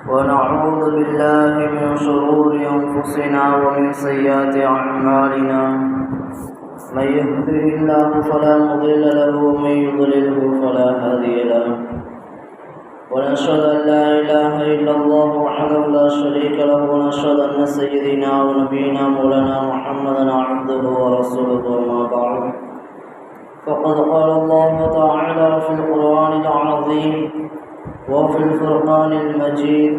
ونعوذ بالله من شرور أنفسنا ومن سيئات أعمالنا من يهده الله فلا مضل له ومن يضلله فلا هادي له ونشهد أن لا إله إلا الله وحده لا شريك له ونشهد أن سيدنا ونبينا مولانا محمدا عبده ورسوله وما بعد فقد قال الله تعالى في القرآن العظيم وفي الفرقان المجيد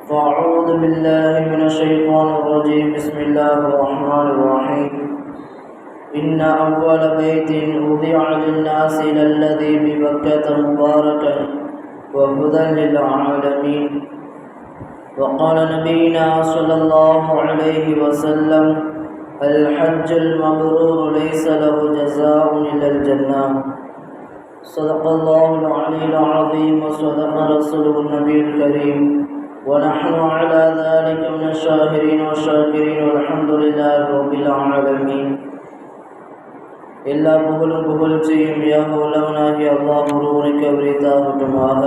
فأعوذ بالله من الشيطان الرجيم بسم الله الرحمن الرحيم إن أول بيت وضع للناس للذي ببكة مباركا وهدى للعالمين وقال نبينا صلى الله عليه وسلم الحج المبرور ليس له جزاء إلا الجنة صدق الله العلي العظيم وصدق رسوله النبي الكريم ونحن على ذلك من الشاهدين والشاكرين والحمد لله رب العالمين எல்லா புகழும் புகழ்ச்சியும் உள்ளவனாகிய அல்லாஹ் ஒருவனுக்கு உரித்தாகட்டுமாக.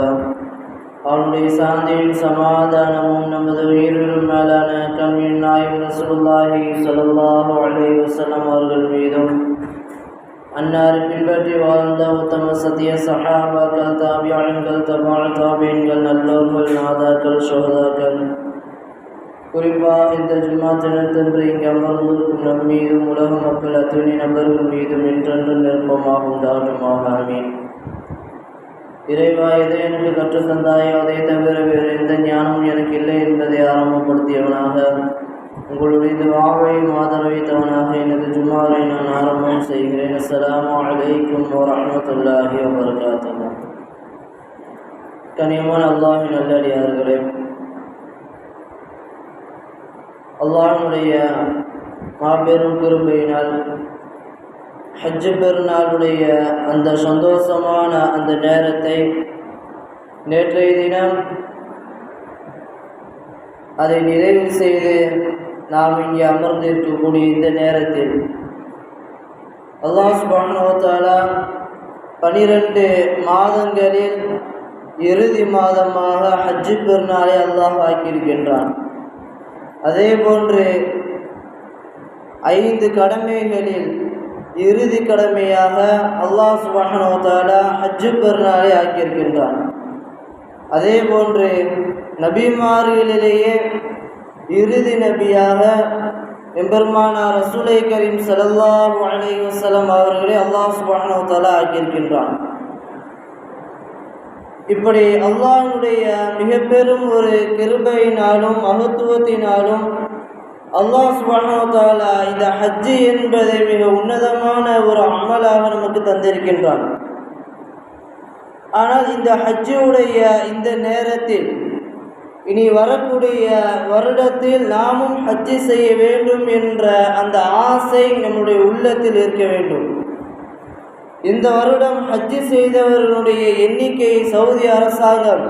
அவனுடைய சாந்தியும் சமாதானமும் நமது உயிரிலும் மேலான கண்ணின் நாயகம் ரசூலுல்லாஹி ஸல்லல்லாஹு அலைஹி வஸல்லம் அவர்கள் மீதும் அன்னாரை பின்பற்றி வாழ்ந்த உத்தம சத்திய சஹாபாக்கள், தாபியீன்கள், தபா தாபியீன்கள், நல்லோர்கள், நாதாக்கள், ஷஹதாக்கள், குறிப்பாக இந்த ஜும்மா தினத்தன்று இங்கு அமர்ந்திருக்கும் நம் மீதும் உலக மக்கள் அத்துணை நபர்கள் மீதும் என்றென்று நிற்பமாக உண்டாகட்டுமாக. ஆமீன். இறைவா, எதை எனக்கு கற்றுத்தந்தாயோ அதை தவிர வேறு எந்த ஞானமும் எனக்கு இல்லை என்பதை ஆரம்பப்படுத்தியவனாக, உங்களுடைய துஆவையும் ஆதரவைத்தவனாக எனது ஜும்மாவை நான் ஆரம்பம் செய்கிறேன். அஸ்ஸலாமு அலைக்கும் வரஹ்மத்துல்லாஹி வபரகாத்துஹு. கனியமான அல்லாஹ்வின் நல்லடியார்களே, அல்லாஹ்வுடைய மாபெரும் கிருபையினால் ஹஜ் பெருநாளுடைய அந்த சந்தோஷமான அந்த நேரத்தை நேற்றைய தினம் அதை நிறைவு செய்து நாம் இங்கே அமர்ந்திருக்கக்கூடிய இந்த நேரத்தில் அல்லாஹ் சுப்ஹானஹு வ தஆலா 12 மாதங்களில் இறுதி மாதமாக ஹஜ் பெருநாளை அல்லாஹ் ஆக்கியிருக்கின்றான். அதே போன்று 5 கடமைகளில் இறுதி கடமையாக அல்லாஹ் சுப்ஹானஹு வ தஆலா ஹஜ் பெருநாளை ஆக்கியிருக்கின்றான். அதே போன்று நபிமார்களிலேயே இறுதி நபியாக எம்பெருமானார் ரசூலை கரீம் ஸல்லல்லாஹு அலைஹி வஸல்லம் அவர்களை அல்லாஹ் சுப்ஹானஹு வ தஆலா ஆக்கியிருக்கின்றான். இப்படி அல்லாஹ்வுடைய மிக பெரும் ஒரு கிருபையினாலும் மகத்துவத்தினாலும் அல்லாஹ் சுப்ஹானஹு வ தஆலா இந்த ஹஜ் என்பதை மிக உன்னதமான ஒரு அமலாக நமக்கு தந்திருக்கின்றான். ஆனால் இந்த ஹஜ்ஜுடைய இந்த நேரத்தில் இனி வரக்கூடிய வருடத்தில் நாமும் ஹஜ் செய்ய வேண்டும் என்ற அந்த ஆசை நம்முடைய உள்ளத்தில் இருக்க வேண்டும். இந்த வருடம் ஹஜ் செய்தவர்களுடைய எண்ணிக்கையை சவுதி அரசாங்கம்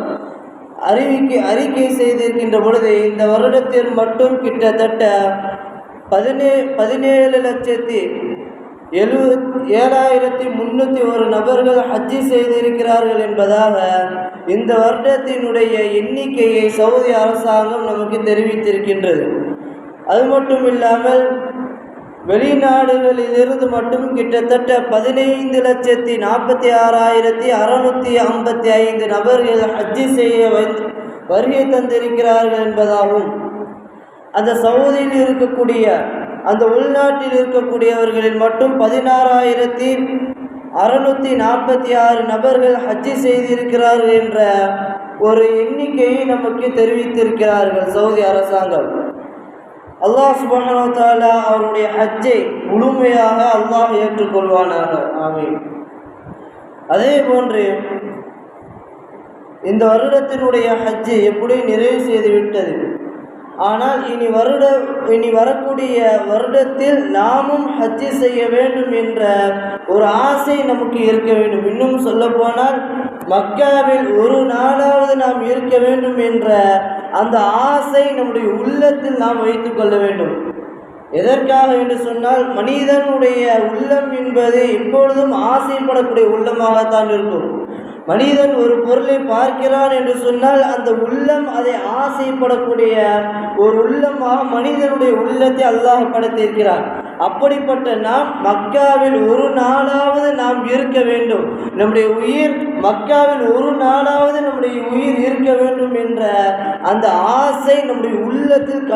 அறிக்கை செய்திருக்கின்ற பொழுது இந்த வருடத்தில் மட்டும் கிட்டத்தட்ட 17,301 நபர்கள் ஹஜ் செய்திருக்கிறார்கள் என்பதாக இந்த வருடத்தினுடைய எண்ணிக்கையை சவுதி அரசாங்கம் நமக்கு தெரிவித்திருக்கின்றது. அது மட்டும் இல்லாமல் வெளிநாடுகளிலிருந்து மட்டும் கிட்டத்தட்ட 15,46,655 நபர்கள் ஹஜ் செய்ய வருகை தந்திருக்கிறார்கள் என்பதாகவும், அந்த சவுதியில் இருக்கக்கூடிய அந்த உள்நாட்டில் இருக்கக்கூடியவர்களில் மட்டும் 16,646 நபர்கள் ஹஜ் செய்திருக்கிறார்கள் என்ற ஒரு எண்ணிக்கையை நமக்கு தெரிவித்திருக்கிறார்கள் சவுதி அரசாங்கம். அல்லாஹ் சுப்ஹானஹு வ தஆலா அவருடைய ஹஜ்ஜை முழுமையாக அல்லாஹ் ஏற்றுக்கொள்வானாக. ஆமீன். அதே போன்று இந்த வருடத்தினுடைய ஹஜ்ஜை எப்படி நிறைவு செய்து விட்டது. ஆனால் இனி வரக்கூடிய வருடத்தில் நாமும் ஹஜ் செய்ய வேண்டும் என்ற ஒரு ஆசை நமக்கு இருக்க வேண்டும். இன்னும் சொல்ல போனால் மக்காவில் ஒரு நாளாவது நாம் இருக்க வேண்டும் என்ற அந்த ஆசை நம்முடைய உள்ளத்தில் நாம் வைத்துக் கொள்ள வேண்டும். எதற்காக என்று சொன்னால், மனிதனுடைய உள்ளம் என்பது எப்பொழுதும் ஆசைப்படக்கூடிய உள்ளமாகத்தான் இருக்கும். மனிதன் ஒரு பொருளை பார்க்கிறான் என்று சொன்னால் அந்த உள்ளம் அதை ஆசைப்படக்கூடிய ஒரு உள்ளமாக மனிதனுடைய உள்ளத்தை அல்லாஹ் படைத்திருக்கிறான். அப்படிப்பட்ட நாம் மக்காவில் ஒரு நாளாவது நாம் இருக்க வேண்டும், நம்முடைய உயிர் மக்காவில் ஒரு நாளாவது நம்முடைய உயிர் இருக்க வேண்டும் என்ற அந்த ஆசை நம்முடைய உள்ளத்தில்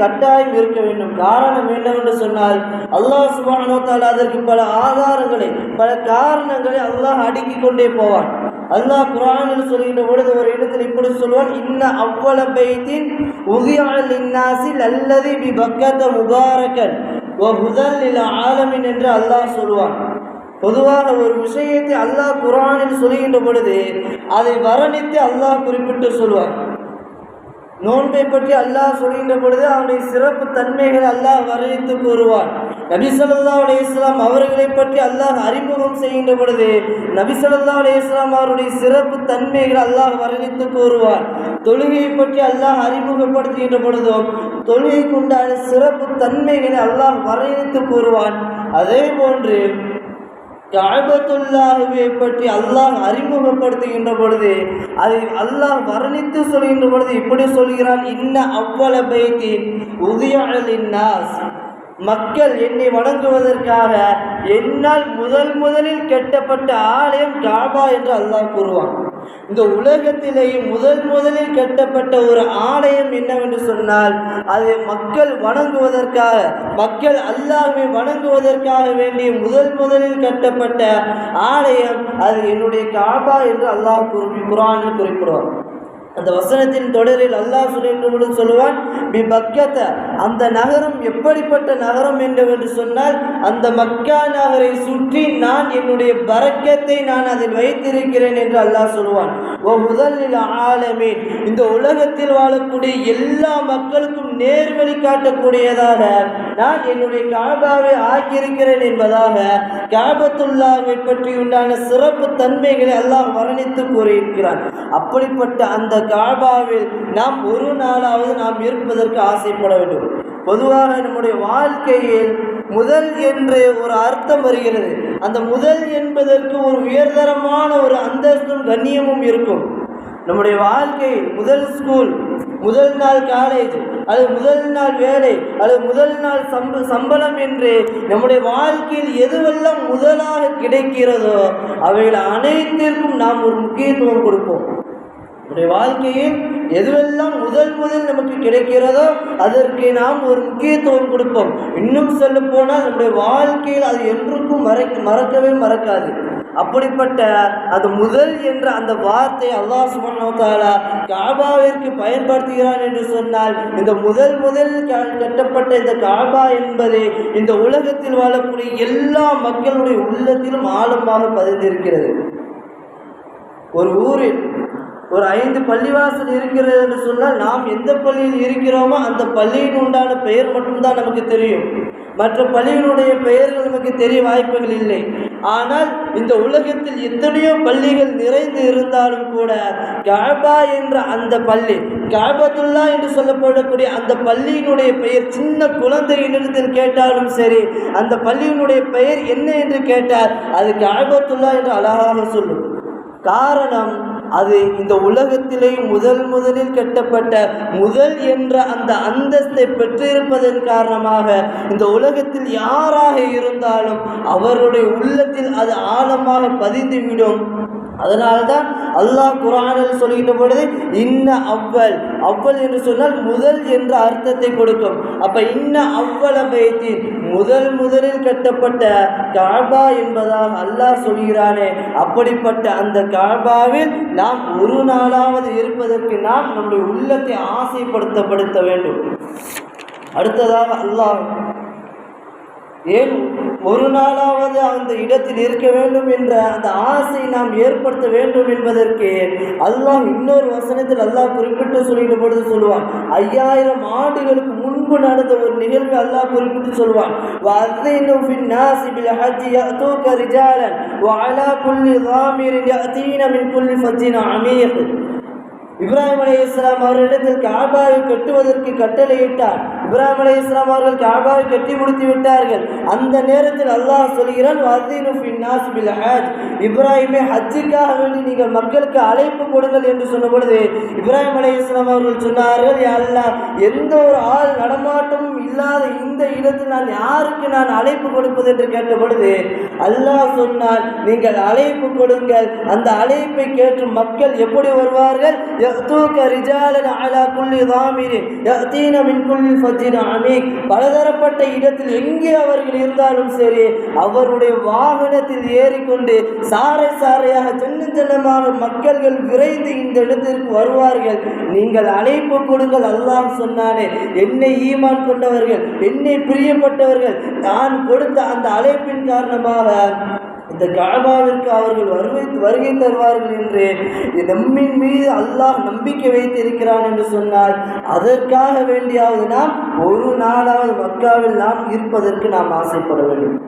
கட்டாயம் இருக்க வேண்டும். காரணம் என்னவென்று சொன்னால் அல்லாஹ் சுப்ஹானஹு வ தஆலா அதற்கு பல ஆதாரங்களை பல காரணங்களை அல்லாஹ் அடுக்கிக் கொண்டே போவான். அல்லாஹ் குர்ஆனில் சொல்கின்ற பொழுது ஒரு இடத்தில் இப்படி சொல்வான், இன்ன அவ்வள பைத்தின் உதிஅ லின்னாஸி லல்லதி பிபக்கத முபாரக்கன் வ ஹுதல் லில் ஆலமீன் என்று அல்லாஹ் சொல்வான். பொதுவாக ஒரு விஷயத்தை அல்லாஹ் குர்ஆனில் சொல்கின்ற பொழுது அதை வர்ணித்து அல்லாஹ் குறிப்பிட்டு சொல்வான். நோன்பை பற்றி அல்லாஹ் சொல்கின்ற பொழுது அவனுடைய சிறப்பு தன்மைகளை அல்லாஹ் வர்ணித்து கூறுவான். நபி ஸல்லல்லாஹு அலைஹி வஸல்லம் அவர்களை பற்றி அல்லாஹ் அறிமுகம் செய்கின்ற பொழுது நபி ஸல்லல்லாஹு அலைஹி வஸல்லம் அவருடைய சிறப்பு தன்மைகளை அல்லாஹ் வர்ணித்து கூறுவான். தொழுகையை பற்றி அல்லாஹ் அறிமுகப்படுத்துகின்ற பொழுதும் தொழுகைக்குண்டான சிறப்பு தன்மைகளை அல்லாஹ் வர்ணித்து கூறுவான். அதே போன்று கஅபத்துல்லாஹ்வை பற்றி அல்லாஹ் அறிமுகப்படுத்துகின்ற பொழுது அதை அல்லாஹ் வர்ணித்து சொல்கின்ற பொழுது இப்படி சொல்கிறான், இன்ன அவ்வள பைத்தின் உதிஅ லின்னாஸ், மக்கள் என்னை வணங்குவதற்காக என்னால் முதலில் கட்டப்பட்ட ஆலயம் காபா என்று அல்லாஹ் கூறுவான். இந்த உலகத்திலேயே முதலில் கட்டப்பட்ட ஒரு ஆலயம் என்னவென்று சொன்னால் அது மக்கள் வணங்குவதற்காக, மக்கள் அல்லாஹ்வை வணங்குவதற்காக வேண்டிய முதலில் கட்டப்பட்ட ஆலயம் அது என்னுடைய காபா என்று அல்லாஹ் குர்ஆனில் குறிப்பிடுவார். அந்த வசனத்தின் தொடரில் அல்லாஹ் சொல்லுவான், பிபக்கத, அந்த நகரம் எப்படிப்பட்ட நகரம் என்று சொன்னால் அந்த மக்கா நகரை சுற்றி நான் என்னுடைய பரக்கத்தை நான் அதில் வைத்திருக்கிறேன் என்று அல்லாஹ் சொல்லுவான். ஓ முதலில் ஆலமீன், இந்த உலகத்தில் வாழக்கூடிய எல்லா மக்களுக்கும் நேர்வழி காட்டக்கூடியதாக நான் என்னுடைய காபாவை ஆக்கியிருக்கிறேன் என்பதாக காபத்துல்லாஹ்வை பற்றி உண்டான சிறப்பு தன்மைகளை அல்லாஹ் வர்ணித்து கூறியிருக்கிறான். அப்படிப்பட்ட அந்த காபாவில் நாம் ஒரு நாளாவது நாம் இருப்பதற்கு ஆசைப்பட வேண்டும். பொதுவாக நம்முடைய வாழ்க்கையில் முதல் என்று ஒரு அர்த்தம் வருகிறது. அந்த முதல் என்பதற்கு ஒரு உயர்தரமான ஒரு அந்தஸ்தும் கண்ணியமும் இருக்கும். நம்முடைய வாழ்க்கையில் முதல் ஸ்கூல், முதல் நாள் காலேஜ், அல்லது முதல் நாள் வேலை, அல்லது முதல் நாள் சம்பளம் என்று நம்முடைய வாழ்க்கையில் எதுவெல்லாம் முதலாக கிடைக்கிறதோ அவைகள் அனைத்திற்கும் நாம் ஒரு முக்கியத்துவம் கொடுப்போம். நம்முடைய வாழ்க்கையில் எதுவெல்லாம் முதல் நமக்கு கிடைக்கிறதோ அதற்கு நாம் ஒரு முக்கியத்துவம் கொடுப்போம். இன்னும் சொல்ல போனால் நம்முடைய வாழ்க்கையில் அது என்றுக்கும் மறக்கவே மறக்காது. அப்படிப்பட்ட அந்த முதல் என்ற அந்த வார்த்தை அல்லாஹ் சுப்ஹானஹு வ தஆலா காபாவிற்கு பயன்படுத்துகிறான் என்று சொன்னால் இந்த முதல் கட்டப்பட்ட இந்த காபா என்பது இந்த உலகத்தில் வாழக்கூடிய எல்லா மக்களுடைய உள்ளத்திலும் ஆழமாக பதிந்திருக்கிறது. ஒரு ஊரில் ஒரு 5 பள்ளிவாசல் இருக்கிறது என்று சொன்னால் நாம் எந்த பள்ளியில் இருக்கிறோமோ அந்த பள்ளியின் உண்டான பெயர் மட்டும்தான் நமக்கு தெரியும். மற்ற பள்ளியினுடைய பெயர்கள் நமக்கு தெரிய வாய்ப்புகள் இல்லை. ஆனால் இந்த உலகத்தில் எத்தனையோ பள்ளிகள் நிறைந்து இருந்தாலும் கூட காபா என்ற அந்த பள்ளி, காபத்துல்லா என்று சொல்லப்படக்கூடிய அந்த பள்ளியினுடைய பெயர் சின்ன குழந்தையினிடத்தில் கேட்டாலும் சரி அந்த பள்ளியினுடைய பெயர் என்ன என்று கேட்டால் அது காபத்துல்லா என்று அழகாக சொல்லும். காரணம் அது இந்த உலகத்திலே முதலில் கட்டப்பட்ட முதல் என்ற அந்த அந்தஸ்தை பெற்றிருப்பதன் காரணமாக இந்த உலகத்தில் யாராக இருந்தாலும் அவருடைய உள்ளத்தில் அது ஆழமாக பதிந்துவிடும். அதனால்தான் அல்லாஹ் குர்ஆனில் சொல்கின்ற பொழுது இன்ன அவ்வல் என்று சொன்னால் முதல் என்ற அர்த்தத்தை கொடுக்கும். அப்ப இன்ன அவ்வள பைத்தின் முதலில் கட்டப்பட்ட காபா என்பதாக அல்லாஹ் சொல்கிறானே, அப்படிப்பட்ட அந்த காபாவில் நாம் ஒரு நாளாவது இருப்பதற்கு நாம் நம்முடைய உள்ளத்தை ஆசைப்படுத்த வேண்டும். அடுத்ததாக அல்லாஹ் ஏன் ஒரு நாளாவது அந்த இடத்தில் இருக்க வேண்டும் என்ற அந்த ஆசை நாம் ஏற்படுத்த வேண்டும் என்பதற்கு அல்லாஹ் இன்னொரு வசனத்தில் அல்லாஹ் குறிப்பிட்டு சொல்கின்ற பொழுது சொல்லுவான், 5000 ஆண்டுகளுக்கு முன்பு நடந்த ஒரு நிகழ்வு அல்லாஹ் குறிப்பிட்டு சொல்வான், வஅذِّنُ فِي النَّاسِ بِالْحَجِّ يَأْتُوكَ رِجَالًا وَعَلَى كُلِّ ضَامِرٍ يَأْتِينَ مِنْ كُلِّ فَجٍّ عَمِيقٍ. இப்ராஹிம் அலைஹிஸ்ஸலாம் அவர்களிடத்தில் காபாவை கட்டுவதற்கு கட்டளையிட்டார். இப்ராஹிம் அலைஹிஸ்ஸலாம் அவர்கள் காபாவை கட்டி முடித்து விட்டார்கள். அந்த நேரத்தில் அல்லாஹ் சொல்கிறான், வஅதீனு ஃபின்னாஸ் பில் ஹஜ், இப்ராஹிமே ஹஜ்ஜுக்காக வேண்டி நீங்கள் மக்களுக்கு அழைப்பு கொடுங்கள் என்று சொன்ன பொழுது இப்ராஹிம் அலைஹிஸ்ஸலாம் அவர்கள் சொன்னார்கள், யா அல்லாஹ், எந்த ஒரு ஆள் நடமாட்டமும் இல்லாத இந்த இடத்தில் யாருக்கு நான் அழைப்பு கொடுப்பது என்று கேட்ட பொழுது அல்லாஹ் சொன்னான், நீங்கள் அழைப்பு கொடுங்கள். அந்த அழைப்பை கேட்டு மக்கள் எப்படி வருவார்கள்? பலதரப்பட்ட இடத்தில் எங்கே அவர்கள் இருந்தாலும் சரி, அவருடைய வாகனத்தில் ஏறிக்கொண்டு சாறை சாறையாக சின்ன சின்னமாக மக்கள்கள் விரைந்து இந்த இடத்திற்கு வருவார்கள். நீங்கள் அழைப்பு கொடுங்கள். அல்லாஹ் சொன்னானே, என்னை ஈமான் கொண்டவர்கள், என்னை பிரியப்பட்டவர்கள், நான் கொடுத்த அந்த அழைப்பின் காரணமாக இந்த காபாவிற்கு அவர்கள் வருகை தருவார்கள் என்று நம்மின் மீது அல்லாஹ் நம்பிக்கை வைத்திருக்கிறான் என்று சொன்னால், அதற்காக வேண்டியாவது நாம் ஒரு நாளாவது மக்காவில் நாம் இருப்பதற்கு நாம் ஆசைப்பட வேண்டும்.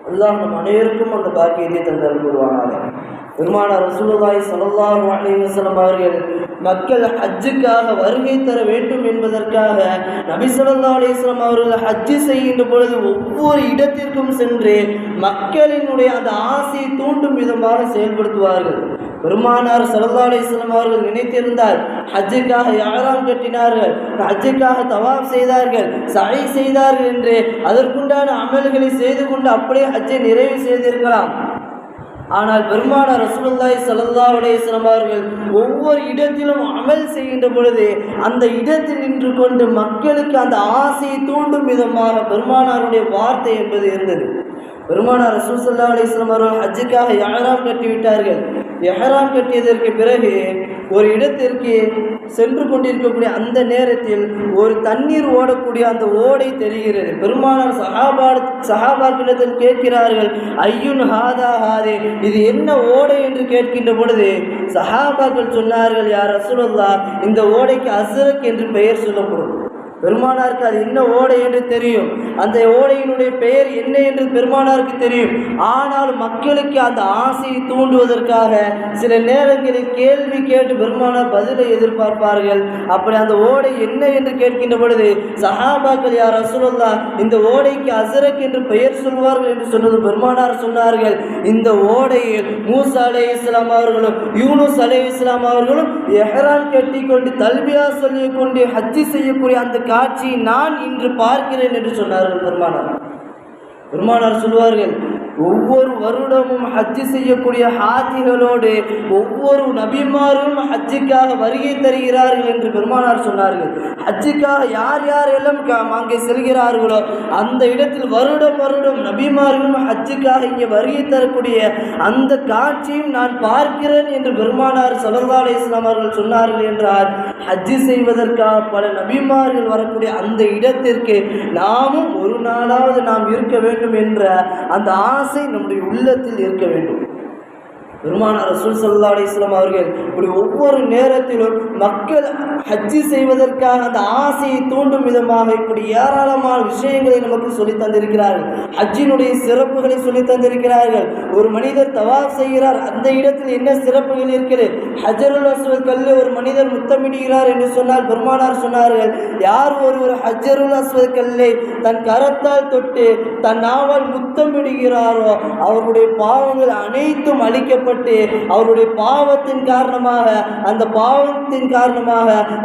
அல்லாஹ் நம் அனைவருக்கும் அந்த பாக்கியத்தை தந்தருள்வானாக. பெருமானார் ரசூலுல்லாஹி ஸல்லல்லாஹு அலைஹி வஸல்லம் அவர்கள் மக்கள் ஹஜ்ஜுக்காக வருகை தர வேண்டும் என்பதற்காக நபி ஸல்லல்லாஹு அலைஹி வஸல்லம் அவர்கள் ஹஜ்ஜு செய்கின்ற பொழுது ஒவ்வொரு இடத்திற்கும் சென்று மக்களினுடைய அந்த ஆசையை தூண்டும் விதமாக செயல்படுத்துவார்கள். பெருமானார் ஸல்லல்லாஹு அலைஹி வஸல்லம் அவர்கள் நினைத்திருந்தால் ஹஜ்ஜுக்காக இஹ்ராம் கட்டினார்கள், ஹஜ்ஜுக்காக தவாஃப் செய்தார்கள், சஅய் செய்தார்கள் என்று அதற்குண்டான அமல்களை செய்து கொண்டு அப்படியே ஹஜ்ஜை நிறைவு செய்திருக்கலாம். ஆனால் பெருமானார் ரசூலுல்லாஹி ஸல்லல்லாஹு அலைஹி வஸல்லம் அவர்கள் ஒவ்வொரு இடத்திலும் அமல் செய்கின்ற பொழுது அந்த இடத்தில் நின்று கொண்டு மக்களுக்கு அந்த ஆசையை தூண்டும் விதமாக பெருமானாருடைய வார்த்தை என்பது இருந்தது. பெருமானார் ரசூல் ஸல்லல்லாஹு அலைஹி வஸல்லம் அவர்கள் ஹஜ்ஜுக்காக இஹ்ராம் கட்டிவிட்டார்கள். இஹ்ராம் கட்டியதற்கு பிறகு ஒரு இடத்திற்கு சென்று கொண்டிருக்கக்கூடிய அந்த நேரத்தில் ஒரு தண்ணீர் ஓடக்கூடிய அந்த ஓடை தெரிகிறது. பெருமானார் சஹாபாக்களிடத்தில் கேட்கிறார்கள், ஐயுன் ஹாதா ஹாதே, இது என்ன ஓடை என்று கேட்கின்ற பொழுது சஹாபாக்கள் சொன்னார்கள், யா ரசூலுல்லாஹ், இந்த ஓடைக்கு அஸ்ரக் என்று பெயர் சொல்லப்படும். பெருமானாருக்கு அது என்ன ஓடை என்று தெரியும், அந்த ஓடையினுடைய பெயர் என்ன என்று பெருமானாருக்கு தெரியும். ஆனால் மக்களுக்கு அந்த ஆசையை தூண்டுவதற்காக சில நேரங்களில் கேள்வி கேட்டு பெருமானார் பதிலை எதிர்பார்ப்பார்கள். அப்படி அந்த ஓடை என்ன என்று கேட்கின்ற பொழுது சஹாபாக்கள், யா ரசூலுல்லாஹ், இந்த ஓடைக்கு அஸ்ரக் என்று பெயர் சொல்வார்கள் என்று சொன்னது பெருமானார் சொன்னார்கள், இந்த ஓடையில் மூசா அலைஹிஸ்ஸலாம் அவர்களும் யூனுஸ் அலைஹிஸ்ஸலாம் அவர்களும் இஹ்ராம் கட்டி கொண்டு தல்பியா சொல்லிக் கொண்டு ஹஜ்ஜி செய்யக்கூடிய அந்த காட்சி நான் இன்று பார்க்கிறேன் என்று சொன்னார்கள் பெருமானார். பெருமானார் சொல்வார்கள், ஒவ்வொரு வருடமும் ஹஜ்ஜு செய்யக்கூடிய ஹாஜிகளோடு ஒவ்வொரு நபிமாரும் ஹஜ்ஜுக்காக வருகை தருகிறார்கள் என்று பெருமானார் சொன்னார்கள். ஹஜ்ஜுக்காக யார் யாரெல்லாம் அங்கே செல்கிறார்களோ அந்த இடத்தில் வருடம் வருடம் நபிமார்களும் ஹஜ்ஜுக்காக இங்கே வருகை தரக்கூடிய அந்த காட்சியும் நான் பார்க்கிறேன் என்று பெருமானார் ஸல்லல்லாஹு அலைஹி வஸல்லம் அவர்கள் சொன்னார்கள் என்றால், ஹஜ்ஜு செய்வதற்காக பல நபிமார்கள் வரக்கூடிய அந்த இடத்திற்கு நாமும் ஒரு நாளாவது நாம் இருக்க வேண்டும் என்ற அந்த ஆசை நம்முடைய உள்ளத்தில் இருக்க வேண்டும். பெருமானார் ரசூல் ஸல்லல்லாஹு அலைஹி வஸல்லம் அவர்கள் இப்படி ஒவ்வொரு நேரத்திலும் மக்கள் ஹஜ்ஜி செய்வதற்காக அந்த ஆசையை தூண்டும் விதமாக இப்படி ஏராளமான விஷயங்களை நமக்கு சொல்லி தந்திருக்கிறார்கள். ஹஜ்ஜினுடைய சிறப்புகளை சொல்லி தந்திருக்கிறார்கள். ஒரு மனிதர் தவாஃப் செய்கிறார், அந்த இடத்தில் என்ன சிறப்புகள் இருக்கிறது? ஹஜ்ருல் அஸ்வத் கல்லை ஒரு மனிதர் முத்தமிடுகிறார் என்று சொன்னால் பெருமானார் சொன்னார்கள், யார் ஒருவர் ஹஜ்ருல் அஸ்வத் கல்லை தன் கரத்தால் தொட்டு தன் நாவால் முத்தமிடுகிறாரோ அவருடைய பாவங்கள் அனைத்தும் அழிக்கப்பட்டு அவருடைய பாவத்தின் காரணமாக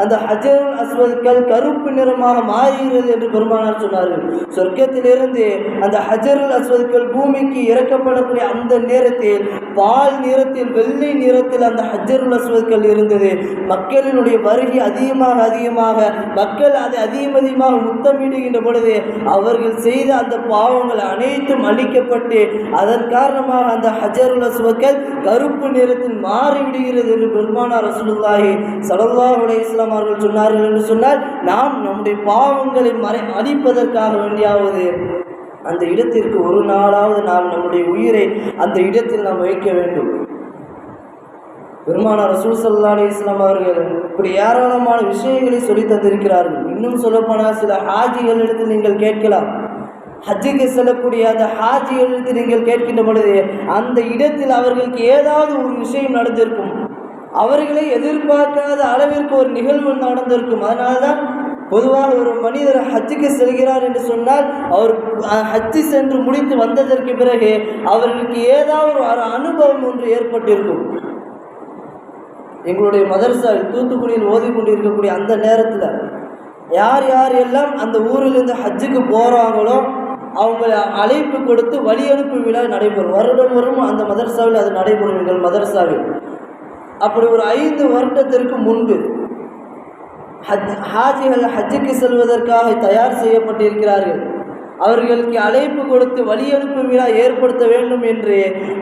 அந்த ஹஜ்ருல் அஸ்வத்கள் கருப்பு நிறமாக மாறுகிறது என்று பெருமானார் சொன்னார்கள். சொர்க்கத்திலிருந்து அந்த ஹஜ்ருல் அஸ்வத்கள் பூமிக்கு இறக்கப்படக்கூடிய அந்த நேரத்தில் பால் நிறத்தில் வெள்ளை நிறத்தில் அந்த ஹஜ்ருல் அஸ்வத்கள் இருந்தது. மக்களினுடைய வருகை அதிகமாக மக்கள் அதை அதிகமாக முத்தமிடுகின்ற பொழுது அவர்கள் செய்த அந்த பாவங்கள் அனைத்தும் அழிக்கப்பட்டு அதன் காரணமாக அந்த ஹஜ்ருல் அஸ்வத்கள் கருப்பு நிறத்தில் மாறிவிடுகிறது என்று பெருமானார் ரசூலுல்லாஹி ஸல்லல்லாஹு அலைஹி வஸல்லம் அவர்கள் சொன்னார்கள் என்று சொன்னால், நாம் நம்முடைய பாவங்களை அழிப்பதற்காக வேண்டியாவது அந்த இடத்திற்கு ஒரு நாளாவது நாம் நம்முடைய உயிரை அந்த இடத்தில் நாம் வைக்க வேண்டும். பெருமானார் ரசூல் ஸல்லல்லாஹு அலைஹி வஸல்லம் அவர்கள் இப்படி ஏராளமான விஷயங்களை சொல்லி தந்திருக்கிறார்கள். இன்னும் சொல்லப்போனால் சில ஹாஜிகளிடத்தில் நீங்கள் கேட்கலாம், ஹஜ்ஜுக்கு செல்லக்கூடிய அந்த ஹாஜிகளிடத்தில் நீங்கள் கேட்கின்ற பொழுது அந்த இடத்தில் அவர்களுக்கு ஏதாவது ஒரு விஷயம் நடந்திருக்கும். அவர்களை எதிர்பார்க்காத அளவிற்கு ஒரு நிகழ்வு நடந்திருக்கும். அதனால்தான் பொதுவாக ஒரு மனிதர் ஹஜ்ஜுக்கு செல்கிறார் என்று சொன்னால் அவர் ஹஜ்ஜு சென்று முடித்து வந்ததற்கு பிறகு அவர்களுக்கு ஏதாவது ஒரு அனுபவம் ஒன்று ஏற்பட்டிருக்கும். எங்களுடைய மதரசாவில் தூத்துக்குடியில் ஓதி கொண்டிருக்கக்கூடிய அந்த நேரத்தில் யார் யார் எல்லாம் அந்த ஊரிலிருந்து ஹஜ்ஜுக்கு போகிறாங்களோ அவங்களை அழைப்பு கொடுத்து வழி அனுப்பு விழா நடைபெறும். வருடம் வரும் அந்த மதரசாவில் அது நடைபெறும். எங்கள் மதரசாவில் அப்படி ஒரு 5 வருடத்திற்கு முன்பு ஹாஜிகள் ஹஜ்ஜுக்கு செல்வதற்காக தயார் செய்யப்பட்டிருக்கிறார்கள். அவர்களுக்கு அழைப்பு கொடுத்து வழி அனுப்பு விழா ஏற்படுத்த வேண்டும் என்று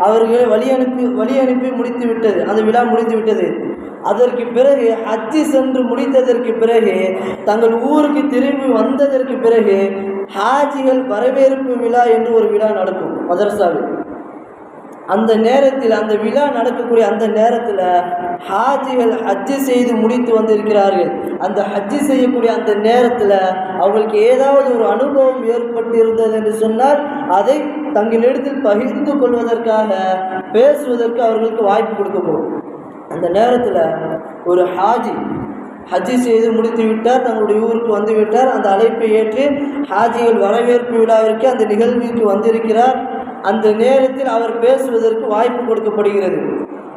அவர்களை வழி அனுப்பி முடித்து விட்டது. அந்த விழா முடித்து விட்டது. அதற்கு பிறகு ஹஜ்ஜி சென்று முடித்ததற்கு பிறகு தங்கள் ஊருக்கு திரும்பி வந்ததற்கு பிறகு ஹாஜிகள் வரவேற்பு விழா என்று ஒரு விழா நடக்கும் மதரசாவில். அந்த நேரத்தில் அந்த விழா நடக்கக்கூடிய அந்த நேரத்தில் ஹாஜிகள் ஹஜ்ஜு செய்து முடித்து வந்திருக்கிறார்கள். அந்த ஹஜ்ஜு செய்யக்கூடிய அந்த நேரத்தில் அவர்களுக்கு ஏதாவது ஒரு அனுபவம் ஏற்பட்டிருந்தது என்று சொன்னால் அதை தங்களிடத்தில் பகிர்ந்து கொள்வதற்காக பேசுவதற்கு அவர்களுக்கு வாய்ப்பு கொடுக்கப்படும். அந்த நேரத்தில் ஒரு ஹஜ்ஜி செய்து முடித்து விட்டார், தங்களுடைய ஊருக்கு வந்து விட்டார். அந்த அழைப்பை ஏற்று ஹாஜிகள் வரவேற்பு விழாவிற்கு அந்த நிகழ்வுக்கு வந்திருக்கிறார். அந்த நேரத்தில் அவர் பேசுவதற்கு வாய்ப்பு கொடுக்கப்படுகிறது.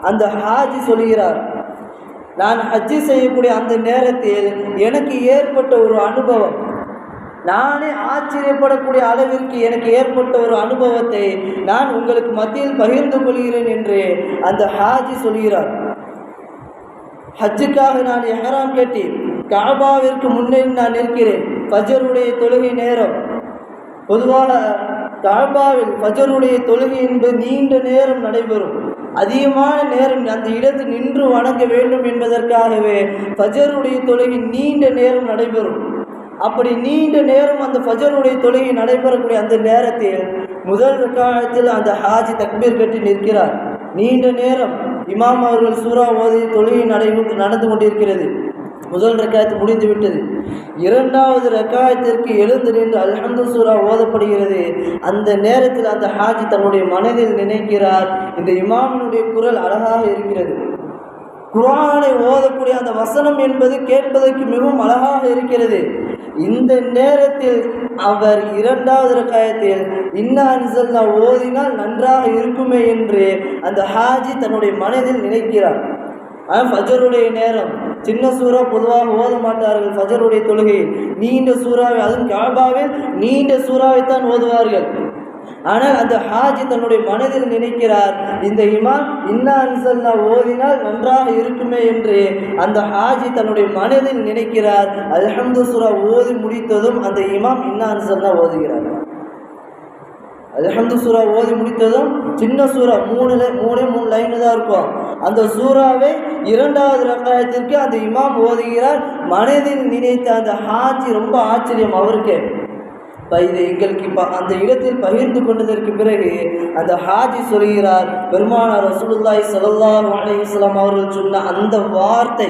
அந்த ஹாஜி சொல்கிறார், நான் ஹஜ்ஜி செய்யக்கூடிய அந்த நேரத்தில் எனக்கு ஏற்பட்ட ஒரு அனுபவம், நானே ஆச்சரியப்படக்கூடிய அளவிற்கு எனக்கு ஏற்பட்ட ஒரு அனுபவத்தை நான் உங்களுக்கு மத்தியில் பகிர்ந்து கொள்கிறேன் என்று அந்த ஹாஜி சொல்கிறார். ஹஜ்ஜுக்காக நான் இஹ்ராம் கட்டி கஅபாவிற்கு முன்னே நான் நிற்கிறேன். ஃபஜ்ருடைய தொழுகை நேரம். பொதுவாக கஅபாவில் ஃபஜ்ருடைய தொழுகை என்பது நீண்ட நேரம் நடைபெறும். அதிகமான நேரம் அந்த இடத்தில் நின்று வணங்க வேண்டும் என்பதற்காகவே ஃபஜ்ருடைய தொழுகை நீண்ட நேரம் நடைபெறும். அப்படி நீண்ட நேரம் அந்த ஃபஜ்ருடைய தொழுகை நடைபெறக்கூடிய அந்த நேரத்தில் முதல் ரக்காயத்தில் அந்த ஹாஜி தக்பீர் கட்டி நிற்கிறார். நீண்ட நேரம் இமாம் அவர்கள் சூரா ஓதி தொழுகை நடந்து கொண்டிருக்கிறது. முதல் ரக்காயத்து முடிந்து விட்டது. இரண்டாவது ரக்காயத்திற்கு எழுந்து நின்று அல்ஹம்து சூரா ஓதப்படுகிறது. அந்த நேரத்தில் அந்த ஹாஜி தன்னுடைய மனதில் நினைக்கிறார், இந்த இமாமினுடைய குரல் அழகாக இருக்கிறது, குர்ஆனை ஓதக்கூடிய அந்த வசனம் என்பது கேட்பதற்கு மிகவும் அழகாக இருக்கிறது. இந்த நேரத்தில் அவர் இரண்டாவது ரக்காயத்தில் இன்னா அன்ஸல்னா ஓதினால் நன்றாக இருக்குமே என்று அந்த ஹாஜி தன்னுடைய மனதில் நினைக்கிறார். ஃபஜ்ருடைய நேரம், சின்ன சூறா பொதுவாக ஓத மாட்டார்கள். ஃபஜ்ருடைய தொழுகை நீண்ட சூறாவை, அதுவும் கஅபாவில் நீண்ட சூறாவைத்தான் ஓதுவார்கள். ஆனால் அந்த ஹாஜி தன்னுடைய மனதில் நினைக்கிறார், இந்த இமாம் இன்னா அன்ஸல்னா ஓதினால் நன்றாக இருக்குமே என்று அந்த ஹாஜி தன்னுடைய மனதில் நினைக்கிறார். அல்ஹம்து சூரா ஓதி முடித்ததும் அந்த இமாம் இன்னா அன்ஸல்னா ஓதுகிறார். அல்ஹம்து சூரா ஓதி முடித்ததும் சின்ன சூறா 3 லைன் தான் இருக்கும். அந்த சூறாவை இரண்டாவது ரக்காயத்திற்கு அந்த இமாம் ஓதுகிறார். மனதில் நினைத்த அந்த ஹாஜி ரொம்ப ஆச்சரியம் அவருக்கு. இதை எங்களுக்கு அந்த இடத்தில் பகிர்ந்து கொண்டதற்கு பிறகு அந்த ஹாஜி சொல்கிறார், பெருமானார் ரசூலுல்லாஹி ஸல்லல்லாஹு அலைஹி வஸல்லம் அவர்கள் சொன்ன அந்த வார்த்தை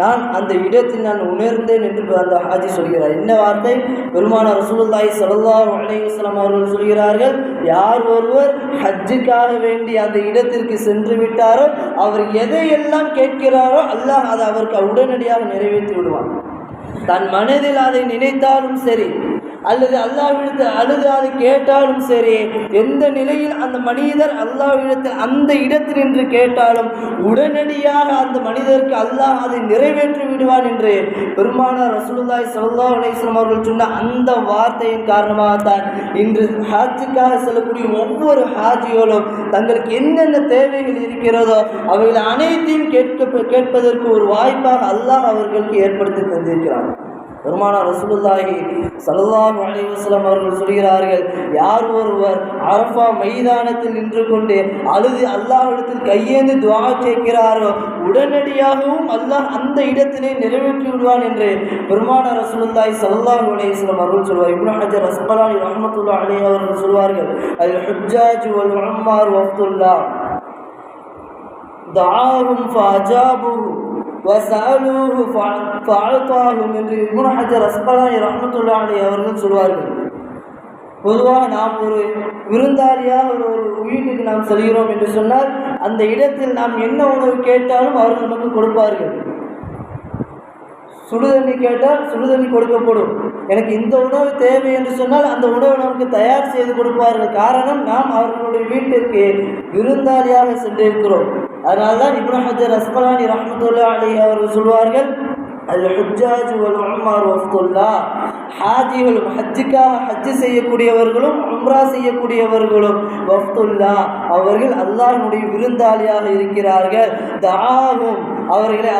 நான் அந்த இடத்தில் நான் உணர்ந்தேன் என்று அந்த ஹாஜி சொல்கிறார். என்ன வார்த்தை? பெருமானார் ரசூலுல்லாஹி ஸல்லல்லாஹு அலைஹி வஸல்லம் அவர்கள் சொல்கிறார்கள், யார் ஒருவர் ஹஜ்ஜுக்காக வேண்டி அந்த இடத்திற்கு சென்று விட்டாரோ அவர் எதையெல்லாம் கேட்கிறாரோ அல்லாஹ் அதை அவருக்கு உடனடியாக நிறைவேற்றி விடுவான். தன் மனதில் அதை நினைத்தாலும் சரி, அல்லது அல்லாஹ்விடத்தில் அழுது அதை கேட்டாலும் சரி, எந்த நிலையில் அந்த மனிதர் அல்லாஹ்விடத்தில் அந்த இடத்தில் நின்று கேட்டாலும் உடனடியாக அந்த மனிதருக்கு அல்லாஹ் அதை நிறைவேற்றி விடுவான் என்று பெருமானார் ரசூலுல்லாஹி ஸல்லல்லாஹு அலைஹி வஸல்லம் அவர்கள் சொன்ன அந்த வார்த்தையின் காரணமாகத்தான் இன்று ஹஜ்ஜுக்காக செல்லக்கூடிய ஒவ்வொரு ஹாஜிகளும் தங்களுக்கு என்னென்ன தேவைகள் இருக்கிறதோ அவைகள் அனைத்தையும் கேட்பதற்கு ஒரு வாய்ப்பாக அல்லாஹ் அவர்களுக்கு ஏற்படுத்தி தந்திருக்கிறார். பெருமானார் ரசூலுல்லாஹி ஸல்லல்லாஹு அலைஹி வஸல்லம் அவர்கள் சொல்கிறார்கள், யார் ஒருவர் அரஃபா மைதானத்தில் நின்று கொண்டு அழுது அல்லாஹ்விடத்தில் கையேந்து துஆ கேட்கிறாரோ உடனடியாகவும் அல்லாஹ் அந்த இடத்திலே நிறைவேற்றி விடுவான் என்று பெருமானார் ரசூலுல்லாஹி ஸல்லல்லாஹு அலைஹி வஸல்லம் அவர்கள் சொல்வார். இப்னு ஹஜர் அஸ்கலானி ரஹ்மத்துல்லாஹி அலைஹி அவர்கள் சொல்வார்கள், அல் ஹுஜ்ஜாஜ் வல் உம்மார் வஃப்துல்லாஹ் தஆஹும் ஃபஅஜாபுஹு வஸஅலூஹு ஃபஅஅதாஹும் என்று இப்னு ஹஜர் அஸ்கலானி ரஹ்மத்துல்லாஹி அலைஹி அவர்கள் சொல்வார்கள். பொதுவாக நாம் ஒரு விருந்தாளியாக ஒரு வீட்டுக்கு நாம் செல்கிறோம் என்று சொன்னால் அந்த இடத்தில் நாம் என்ன உணவு கேட்டாலும் அவர்கள் நமக்கு கொடுப்பார்கள். சுடுதண்ணி கேட்டால் சுடுதண்ணி கொடுக்கப்படும். எனக்கு இந்த உணவு தேவை என்று சொன்னால் அந்த உணவு நமக்கு தயார் செய்து கொடுப்பார்கள். காரணம், நாம் அவர்களுடைய வீட்டிற்கு விருந்தாளியாக சென்றிருக்கிறோம். அதனால்தான் இப்னு ஹஜர் அஸ்கலானி ரஹ்மத்துல்லாஹி அலைஹி அவர்கள் சொல்வார்கள், அல் ஹுஜ்ஜாஜ் வல் உம்மார் வஃப்துல்லாஹ், ஹாஜிகளும் ஹஜ்ஜுக்காக ஹஜ்ஜு செய்யக்கூடியவர்களும் உம்ரா செய்யக்கூடியவர்களும் வஃப்துல்லாஹ், அவர்கள் அல்லாஹ்வுடைய விருந்தாளியாக இருக்கிறார்கள். தஆஹும், அவர்களை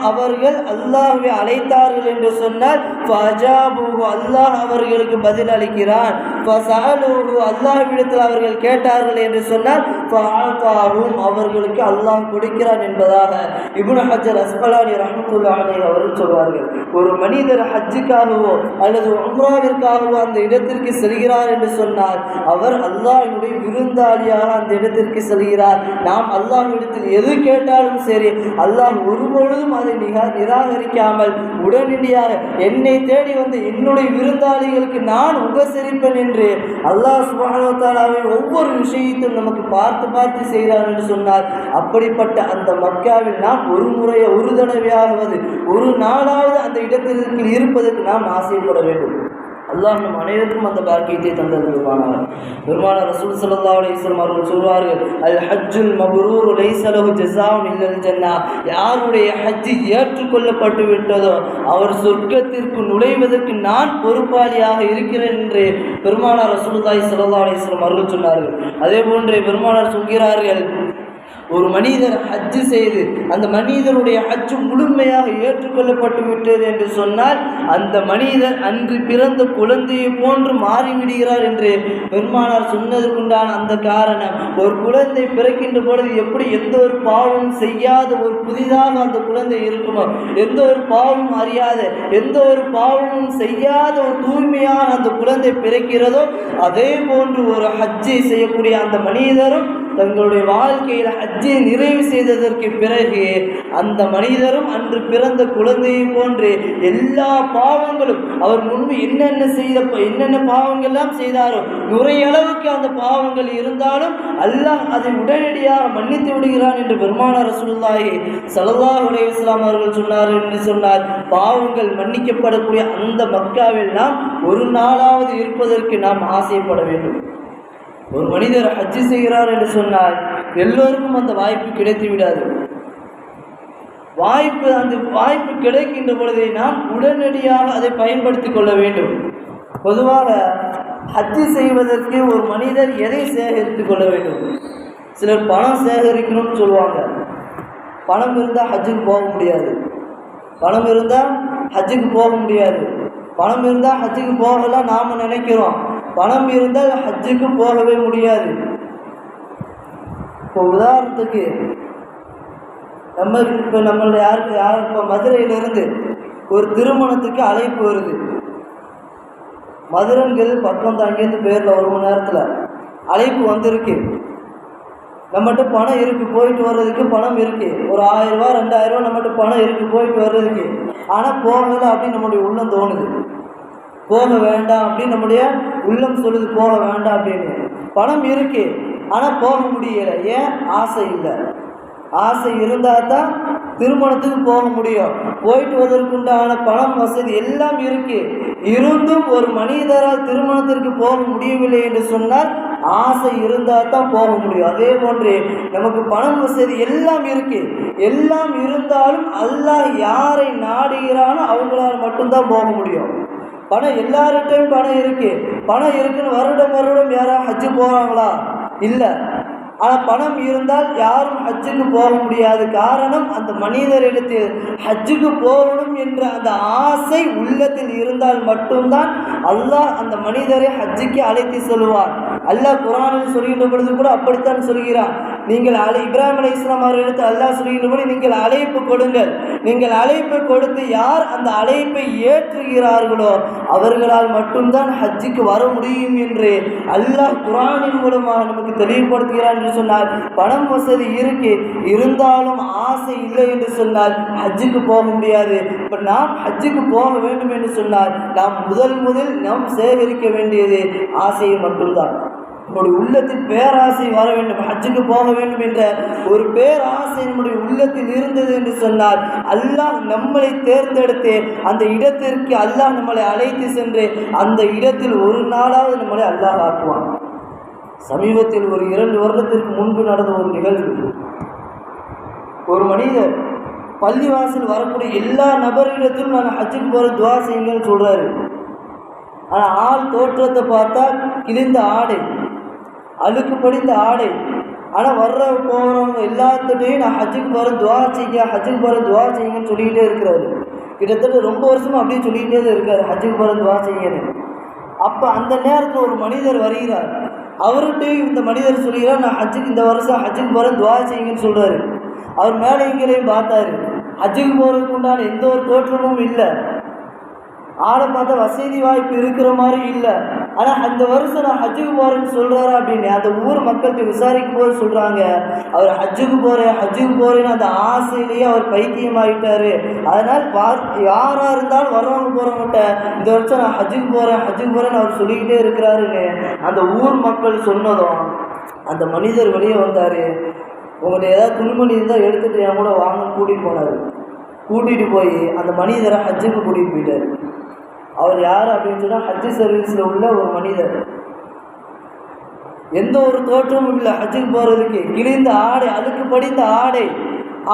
அவர்கள் அல்லாஹ்வை அழைத்தார்கள் என்று சொன்னால் ஃபஅஜாபுஹு, அல்லாஹ் அவர்களுக்கு பதில் அளிக்கிறான். ஃபஸஅலுஹு, அல்லாஹ்விடத்தில் அவர்கள் கேட்டார்கள் என்று சொன்னால் ஃபஅதாஹும், அவர்களுக்கு அல்லாஹ் கொடுக்கிறான் என்பதாக இப்னு ஹஜர் அஸ்கலானி ரஹ்மத்துல்லாஹி அலைஹி அவர்கள் சொல்வார்கள். ஒரு மனிதர் ஹஜ்ஜுக்காகவோ அல்லது உம்ராவிற்காகவோ அந்த இடத்திற்கு செல்கிறார் என்று சொன்னால் அவர் அல்லாஹ்வுடைய விருந்தாளியாக அந்த இடத்திற்கு செல்கிறார். நாம் அல்லாஹ்விடத்தில் எது கேட்டாலும் சரி, அல்லாஹ் ஒருபொழுதும் அதை நிராகரிக்காமல் உடனடியாக என்னை தேடி வந்து என்னுடைய விருந்தாளிகளுக்கு நான் உபசரிப்பேன் என்று அல்லாஹ் சுப்ஹானஹு வ தஆலாவை ஒவ்வொரு விஷயத்தையும் நமக்கு பார்த்து பார்த்து செய்கிறார் என்று சொன்னார். அப்படிப்பட்ட அந்த மக்காவில் நாம் ஒரு தடவையாவது ஒரு நாளாவது அந்த இடத்திற்கு இருப்பதற்கு நாம் ஆசைப்பட வேண்டும். அல்லாஹ் நம் அனைவருக்கும் அந்த பாக்கியத்தை தந்தது. பெருமானார் ரசூல் ஸல்லல்லாஹு அலைஹி வஸல்லம் அவர்கள் சொல்வார்கள், அல் ஹஜ்ஜுல் மப்ரூர் லைஸ லஹு ஜஸாஉன் இல்லல் ஜன்னah, யாருடைய ஹஜ் ஏற்றுக்கொள்ளப்பட்டு விட்டதோ அவர் சொர்க்கத்திற்கு நுழைவதற்கு நான் பொறுப்பாளியாக இருக்கிறேன் என்று பெருமானார் ரசூலுல்லாஹி ஸல்லல்லாஹு அலைஹி வஸல்லம் அவர்கள் சொன்னார்கள். அதே போன்று பெருமானார் சொல்கிறார்கள், ஒரு மனிதர் ஹஜ்ஜு செய்து அந்த மனிதனுடைய ஹஜ்ஜு முழுமையாக ஏற்றுக்கொள்ளப்பட்டு விட்டது என்று சொன்னால் அந்த மனிதர் அன்று பிறந்த குழந்தையை போன்று மாறிவிடுகிறார் என்று பெருமானார் சொன்னதற்குண்டான அந்த காரணம், ஒரு குழந்தை பிறக்கின்ற பொழுது எப்படி எந்த ஒரு பாவமும் செய்யாத ஒரு புதிதாக அந்த குழந்தை இருக்குமோ, எந்த ஒரு பாவமும் அறியாத எந்த ஒரு பாவமும் செய்யாத ஒரு தூய்மையான அந்த குழந்தை பிறக்கிறதோ அதே போன்று ஒரு ஹஜ்ஜை செய்யக்கூடிய அந்த மனிதரும் தங்களுடைய வாழ்க்கையில் ஹஜ்ஜை நிறைவு செய்ததற்கு பிறகு அந்த மனிதரும் அன்று பிறந்த குழந்தையை போன்று எல்லா பாவங்களும் அவர் முன்பு என்னென்ன பாவங்கள்லாம் செய்தாரோ நுரையளவுக்கு அந்த பாவங்கள் இருந்தாலும் அல்லாஹ் அதை உடனடியாக மன்னித்து விடுகிறான் என்று பெருமானார் ரசூலுல்லாஹி ஸல்லல்லாஹு அலைஹி வஸல்லம் அவர்கள் சொன்னார்கள் என்று சொன்னார். பாவங்கள் மன்னிக்கப்படக்கூடிய அந்த மக்காவில் நாம் ஒரு நாளாவது இருப்பதற்கு நாம் ஆசைப்பட வேண்டும். ஒரு மனிதர் ஹஜ்ஜு செய்கிறார் என்று சொன்னால் எல்லோருக்கும் அந்த வாய்ப்பு கிடைத்து விடாது. அந்த வாய்ப்பு கிடைக்கின்ற பொழுதை நாம் உடனடியாக அதை பயன்படுத்திக் கொள்ள வேண்டும். பொதுவாக ஹஜ்ஜு செய்வதற்கு ஒரு மனிதர் எதை சேகரித்துக் கொள்ள வேண்டும்? சிலர் பணம் சேகரிக்கணும்னு சொல்லுவாங்க. பணம் இருந்தால் ஹஜ்ஜுக்கு போக முடியாது. பணம் இருந்தால் ஹஜ்ஜுக்கு போக முடியாது. பணம் இருந்தால் ஹஜ்ஜுக்கு போகலாம் நாம் நினைக்கிறோம். பணம் இருந்தால் ஹஜ்ஜுக்கு போகவே முடியாது. இப்போ உதாரணத்துக்கு நம்மளுடைய யார் இப்போ மதுரையிலிருந்து ஒரு திருமணத்துக்கு அழைப்பு வருது. மதுரைங்கிறது பக்கம் தான், அங்கேருந்து பேரில் 1 மணி நேரத்தில் அழைப்பு வந்திருக்கு. நம்மகிட்ட பணம் இருக்குது, போயிட்டு வர்றதுக்கு பணம் இருக்குது. ஒரு 1000 ரூபா 2000 ரூபா நம்மகிட்ட பணம் இருக்குது போயிட்டு வர்றதுக்கு. ஆனால் போகலை அப்படின்னு நம்முடைய உள்ளம் தோணுது. போக வேண்டாம் அப்படின்னு நம்முடைய உள்ளம் சொல்லுது, போக வேண்டாம் அப்படின்னு. பணம் இருக்குது ஆனால் போக முடியலை. ஏன்? ஆசை இல்லை. ஆசை இருந்தால் தான் திருமணத்துக்கு போக முடியும். போயிட்டு வருவதற்குண்டான பணம் வசதி எல்லாம் இருக்கு. இருந்தும் ஒரு மனிதரால் திருமணத்திற்கு போக முடியவில்லை என்று சொன்னால் ஆசை இருந்தால் தான் போக முடியும். அதே போன்று நமக்கு பணம் வசதி எல்லாம் இருக்கு. எல்லாம் இருந்தாலும் அல்லாஹ் யாரை நாடுகிறானோ அவங்களால் மட்டும்தான் போக முடியும். பணம் எல்லார்கிட்டையும் பணம் இருக்கு. பணம் இருக்குன்னு வருடம் யாராவது ஹஜ்ஜு போகிறாங்களா? இல்லை. ஆனால் பணம் இருந்தால் யாரும் ஹஜ்ஜுக்கு போக முடியாது. காரணம், அந்த மனிதரிடத்தில் ஹஜ்ஜுக்கு போகணும் என்ற அந்த ஆசை உள்ளத்தில் இருந்தால் மட்டும்தான் அல்லாஹ் அந்த மனிதரை ஹஜ்ஜுக்கு அழைத்து செல்வார். அல்லாஹ் குர்ஆனில் சொல்கின்ற பொழுது கூட அப்படித்தான் சொல்கிறான். நீங்கள் இப்ராஹிம் அலைஹிஸ்ஸலாம் அவர்களுக்கு அல்லாஹ் சொல்கிறபடி நீங்கள் அழைப்பு கொடுங்கள். நீங்கள் அழைப்பு கொடுத்து யார் அந்த அழைப்பை ஏற்றுகிறார்களோ அவர்களால் மட்டும்தான் ஹஜ்ஜுக்கு வர முடியும் என்று அல்லாஹ் குர்ஆனின் மூலமாக நமக்கு தெளிவுபடுத்துகிறார் என்று சொன்னால், பணம் வசதி இருந்தாலும் ஆசை இல்லை என்று சொன்னால் ஹஜ்ஜுக்கு போக முடியாது. இப்போ நாம் ஹஜ்ஜுக்கு போக வேண்டும் என்று சொன்னால் நாம் முதல் நாம் சேகரிக்க வேண்டியது ஆசையை மட்டும்தான். நம்முடைய உள்ளத்தில் பேராசை வர வேண்டும், ஹஜ்ஜுக்கு போக வேண்டும் என்ற ஒரு பேராசை நம்முடைய உள்ளத்தில் இருந்தது என்று சொன்னால் அல்லாஹ் நம்மளை தேர்ந்தெடுத்து அந்த இடத்திற்கு அல்லாஹ் நம்மளை அழைத்து சென்று அந்த இடத்தில் ஒரு நாளாவது நம்மளை அல்லாஹ் ஆக்குவான். சமீபத்தில் ஒரு 2 வருடத்திற்கு முன்பு நடந்த ஒரு நிகழ்வு. ஒரு மனிதர் பள்ளிவாசல் வரக்கூடிய எல்லா நபர்களிடத்திலும் நான் ஹஜ்ஜுக்கு போகிற துவா செய்யுங்கன்னு சொல்கிறாரு. ஆனால் ஆள் தோற்றத்தை பார்த்தா கிழிந்த ஆடை, அழுக்கு படிந்த ஆடை. ஆனால் போகிறவங்க எல்லாத்துட்டையும் நான் ஹஜ்ஜுக்கு போகிறேன் துவா செய்யுங்கன்னு சொல்லிக்கிட்டே இருக்கிறாரு. கிட்டத்தட்ட ரொம்ப வருஷமாக அப்படியே சொல்லிக்கிட்டே தான் இருக்காரு, ஹஜ்ஜுக்கு போகிறேன் துவா செய்யுங்கன்னு. அப்போ அந்த நேரத்தில் ஒரு மனிதர் வருகிறார். அவர்கிட்டையும் இந்த மனிதர் சொல்கிறார், நான் இந்த வருஷம் ஹஜ்ஜுக்கு போகிறேன் துவா செய்யுங்கன்னு சொல்கிறாரு. அவர் மேலே இங்கேயும் பார்த்தாரு, ஹஜ்ஜுக்கு போகிறதுக்கு உண்டான எந்த ஒரு தோற்றமும் இல்லை. ஆளை பார்த்தா வசதி வாய்ப்பு இருக்கிற மாதிரி இல்லை. ஆனால் அந்த வருஷம் நான் ஹஜ்ஜுக்கு போகிறேன்னு சொல்கிறாரா அப்படின்னு அந்த ஊர் மக்கள்கிட்ட விசாரிக்கும் போது சொல்கிறாங்க, அவர் ஹஜ்ஜுக்கு போகிறேன்னு அந்த ஆசையிலேயே அவர் பைத்தியமாயிட்டார். அதனால் யாராக இருந்தாலும் போகிறவங்ககிட்ட இந்த வருஷம் நான் ஹஜ்ஜுக்கு போகிறேன்னு அவர் சொல்லிக்கிட்டே இருக்கிறாருன்னு அந்த ஊர் மக்கள் சொன்னதும் அந்த மனிதர் வெளியே வந்தார். உங்கள்கிட்ட ஏதாவது துணிமணி இருந்தால் எடுத்துகிட்டு என் கூட வாங்கன்னு கூட்டிகிட்டு போனார். கூட்டிகிட்டு போய் அந்த மனிதரை ஹஜ்ஜுக்கு கூட்டிகிட்டு போயிட்டார். அவர் யார் அப்படின்னு சொன்னால் ஹஜ்ஜு சர்வீஸில் உள்ள ஒரு மனிதர். எந்த ஒரு தோற்றமும் இல்லை ஹஜ்ஜுக்கு போகிறதுக்கு, கிழிந்த ஆடை, அழுக்கு படிந்த ஆடை.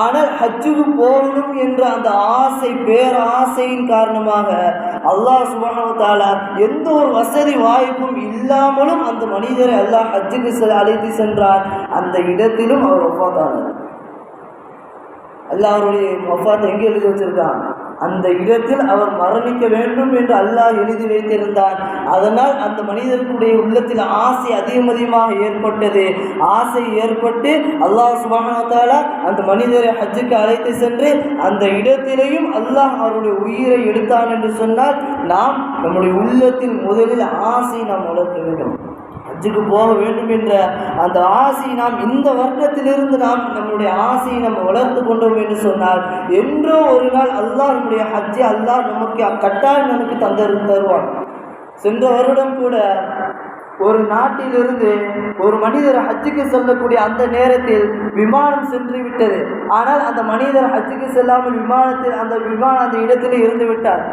ஆனால் ஹஜ்ஜுக்கு போகணும் என்ற அந்த பேராசையின் காரணமாக அல்லாஹ் சுப்ஹானஹு வ தஆலா எந்த ஒரு வசதி வாய்ப்பும் இல்லாமலும் அந்த மனிதரை அல்லாஹ் ஹஜ்ஜுக்கு அழைத்து சென்றார். அந்த இடத்திலும் அவர் வஃபாத்தானார். அல்லாஹ் அவருடைய வஃபாத்தை எங்கே எழுதி வச்சிருக்கான்? அந்த இடத்தில் அவர் மரணிக்க வேண்டும் என்று அல்லாஹ் எழுதி வைத்திருந்தான். அதனால் அந்த மனிதர்களுடைய உள்ளத்தில் ஆசை அதிகமாக ஏற்பட்டது. ஆசை ஏற்பட்டு அல்லாஹ் சுப்ஹானஹு வ தஆலா அந்த மனிதரை ஹஜ்ஜுக்கு அழைத்து சென்று அந்த இடத்திலேயும் அல்லாஹ் அவருடைய உயிரை எடுத்தான் என்று சொன்னால் நாம் நம்முடைய உள்ளத்தில் முதலில் ஆசை நாம் வளர்க்க வேண்டும். ஹஜ்ஜுக்கு போக வேண்டும் என்ற அந்த ஆசையை நாம் இந்த வருடத்திலிருந்து நம்முடைய ஆசையை நம்ம வளர்த்து கொண்டோம் என்று சொன்னால் என்றோ ஒரு நாள் அல்லாஹ் நம்முடைய ஹஜ்ஜை அல்லாஹ் நமக்கு கட்டாயம் நமக்கு தருவான். சென்ற வருடம் கூட ஒரு நாட்டிலிருந்து ஒரு மனிதர் ஹஜ்ஜுக்கு செல்லக்கூடிய அந்த நேரத்தில் விமானம் சென்று விட்டது. ஆனால் அந்த மனிதர் ஹஜ்ஜுக்கு செல்லாமல் விமானம் அந்த இடத்திலே இருந்து விட்டார்.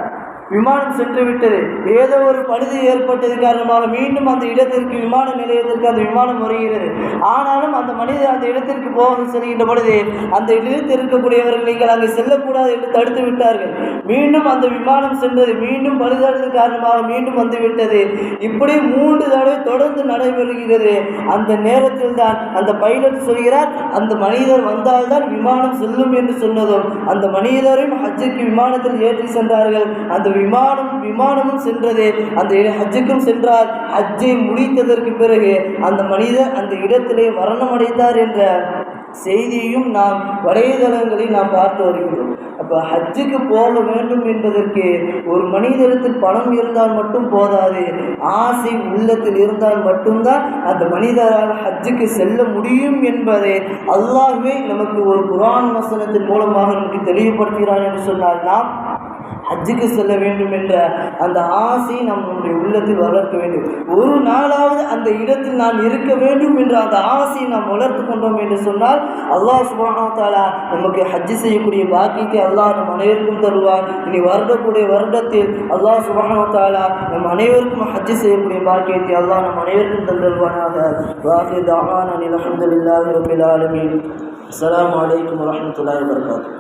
விமானம் சென்று விட்டது. ஏதோ ஒரு பழுது ஏற்பட்டது காரணமாக மீண்டும் அந்த இடத்திற்கு விமான நிலையத்திற்கு அந்த விமானம் வருகிறது. ஆனாலும் அந்த மனிதர் அந்த இடத்திற்கு போக செல்கின்ற பொழுது அந்த இடத்தில் இருக்கக்கூடியவர்கள் நீங்கள் அங்கு செல்லக்கூடாது என்று தடுத்து விட்டார்கள். மீண்டும் அந்த விமானம் சென்றது, மீண்டும் பழுதானது காரணமாக மீண்டும் வந்துவிட்டது. இப்படி 3 தடவை தொடர்ந்து நடைபெறுகிறது. அந்த நேரத்தில் தான் அந்த பைலட் சொல்கிறார், அந்த மனிதர் வந்தால்தான் விமானம் செல்லும் என்று சொன்னதும் அந்த மனிதரையும் ஹஜ்ஜுக்கு விமானத்தில் ஏற்றி சென்றார்கள். அந்த விமானமும் சென்றது. அந்த ஹஜ்ஜுக்கும் சென்றார். ஹஜ்ஜை முடித்ததற்கு பிறகு அந்த மனிதர் அந்த இடத்திலே மரணமடைந்தார் என்ற செய்தியையும் நாம் வலைதளங்களில் நாம் பார்த்து வருகிறோம். அப்போ ஹஜ்ஜுக்கு போக வேண்டும் என்பதற்கு ஒரு மனிதத்தில் பணம் இருந்தால் மட்டும் போதாது, ஆசை உள்ளத்தில் இருந்தால் மட்டும்தான் அந்த மனிதரால் ஹஜ்ஜுக்கு செல்ல முடியும் என்பதை அல்லாஹ்வே நமக்கு ஒரு குர்ஆன் வசனத்தின் மூலமாக நமக்கு தெளிவுபடுத்துகிறார் என்று சொன்னால் நாம் ஹஜ்ஜுக்கு செல்ல வேண்டும் என்ற அந்த ஆசையை நாம் நம்முடைய உள்ளத்தில் வளர்க்க வேண்டும். ஒரு நாளாவது அந்த இடத்தில் நாம் இருக்க வேண்டும் என்ற அந்த ஆசையை நாம் வளர்த்து கொண்டோம் என்று சொன்னால் அல்லாஹ் சுப்ஹானஹு வ தஆலா நமக்கு ஹஜ்ஜு செய்யக்கூடிய பாக்கியத்தை அல்லாஹ் நம் அனைவருக்கும் தருவார். இனி வரக்கூடிய வருடத்தில் அல்லாஹ் சுப்ஹானஹு வ தஆலா நம் அனைவருக்கும் ஹஜ்ஜு செய்யக்கூடிய பாக்கியத்தை அல்லாஹ் நம் அனைவருக்கும் தருவானாக. வாஹிர் தஅவானா அல்ஹம்துலில்லாஹி ரப்பில் ஆலமீன். அஸ்ஸலாமு அலைக்கும் வரஹ்மத்துல்லாஹி வபரகாத்துஹு.